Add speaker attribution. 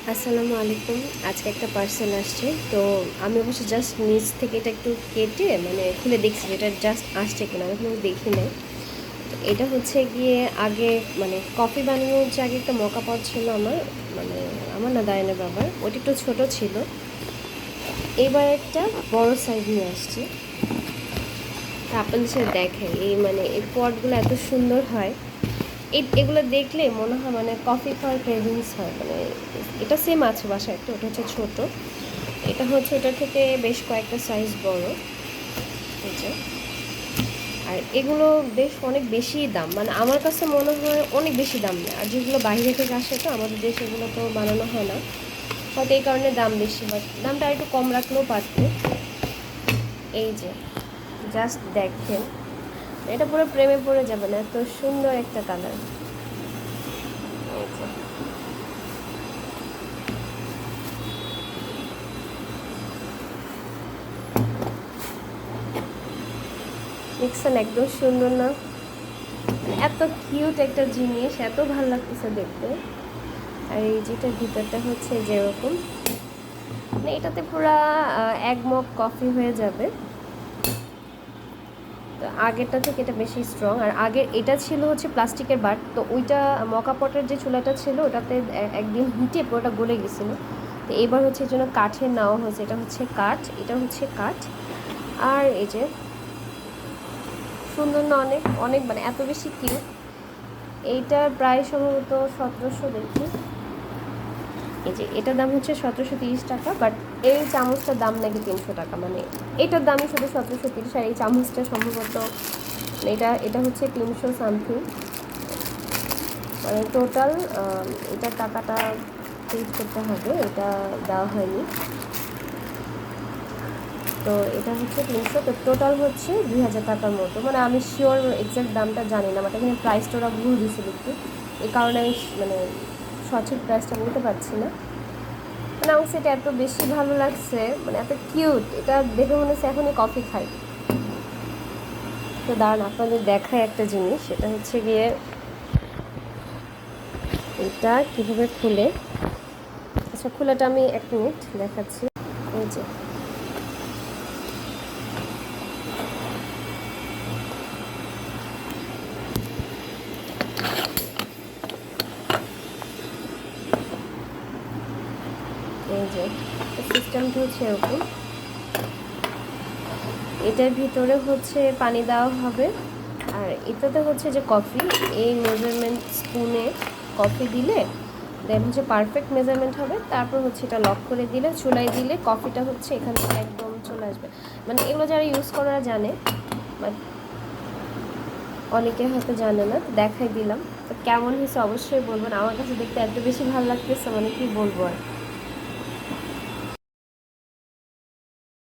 Speaker 1: আসসালামু আলাইকুম। আজকে একটা পার্সেল আসছে, তো আমি অবশ্য জাস্ট নিচ থেকে এটা একটু কেটে খুলে দেখছি যে এটা জাস্ট আসছে কিনা, আমি কোনো দেখি নাই। তো এটা হচ্ছে গিয়ে আগে কফি বানানোর যে আগে একটা মকা পট ছিল আমার, মানে আমার না দায়নের বাবার, ওটা একটু ছোটো ছিল। এবার একটা বড় সাইজ নিয়ে আসছে। তা আপনাদের সাথে দেখাই, এই পটগুলো এত সুন্দর হয়। এগুলো দেখলে মনে হয় কফি খাওয়ার ক্রেভিংস হয়। এটা সেম আছে বাসায় একটা, ওটা হচ্ছে ছোটো, এটা হচ্ছে ওটার থেকে বেশ কয়েকটা সাইজ বড়। এই যে, আর এগুলো বেশ অনেক বেশি দাম, আমার কাছে মনে হয় অনেক বেশি দাম নেয়। আর যেগুলো বাইরে থেকে আসে, তো আমাদের দেশে এগুলো তো বানানো হয় না, হয়তো এই কারণে দাম বেশি, বাট দামটা একটু কম রাখলেও পারতো। এই যে, জাস্ট দেখেন, এটা পুরো প্রেমে পড়ে যাবে না, এত সুন্দর একটা কালার। এই যে, দেখছেন একদম সুন্দর না? এত কিউট একটা জিনিস, এত ভালো লাগতেছে দেখতে। আর এই যেটার ভিতরটা হচ্ছে যেরকম, এটাতে পুরা এক মগ কফি হয়ে যাবে। তো আগেরটা থেকে এটা বেশি স্ট্রং। আর আগের এটা ছিল হচ্ছে প্লাস্টিকের বাট, তো ওইটা মকা পটের যে চুলাটা ছিল ওটাতে একদিন হিটে পুরোটা গলে গেছিলো। তো এবার হচ্ছে এর জন্য কাঠের নেওয়া হয়েছে, এটা হচ্ছে কাঠ, এটা হচ্ছে কাঠ। আর এই যে, সুন্দর না? অনেক অনেক এত বেশি কিউট। এইটার প্রায় সম্ভবত 1700, দেখি। এই যে, এটার দাম হচ্ছে 1730 টাকা, বাট এই চামচটার দাম নাকি 300 টাকা। এটার দামই শুধু 1730, আর এই চামচটা সম্ভবত এটা এটা হচ্ছে 300 সামথিং। টোটাল এটার টাকাটা পেড করতে হবে, এটা দেওয়া হয়নি। তো এটা হচ্ছে 300, তো টোটাল হচ্ছে 2000 টাকার মতো। আমি শিওর এক্স্যাক্ট দামটা জানি না, এখানে প্রাইসটা ওরা ভুল দিয়েছিল একটু, এই কারণে আমি সঠিক প্রাইসটা বলতে পারছি না। আমার সেটা এত বেশি ভালো লাগছে, এত কিউট, এটা দেখে মনে হচ্ছে এখনই কফি খাই। তো দাঁড়ান আপনাদের দেখায় একটা জিনিস, সেটা হচ্ছে গিয়ে এটা কীভাবে খুলে। আচ্ছা, খোলাটা আমি 1 মিনিট দেখাচ্ছি। এই যে, এই যে সিস্টেমটা হচ্ছে এরকম। এটার ভিতরে হচ্ছে পানি দেওয়া হবে, আর এটাতে হচ্ছে যে কফি, এই মেজারমেন্ট স্পুনে কফি দিলে দেন হচ্ছে পারফেক্ট মেজারমেন্ট হবে। তারপর হচ্ছে এটা লক করে দিলে, চুলায় দিলে কফিটা হচ্ছে এখান থেকে একদম চলে আসবে। এগুলো যারা ইউজ করা জানে, বাট অনেকে হয়তো জানে না, তো দেখাই দিলাম। তো কেমন হয়েছে অবশ্যই বলবেন। আমার কাছে দেখতে এত বেশি ভালো লাগতেছে, কি বলবো আর।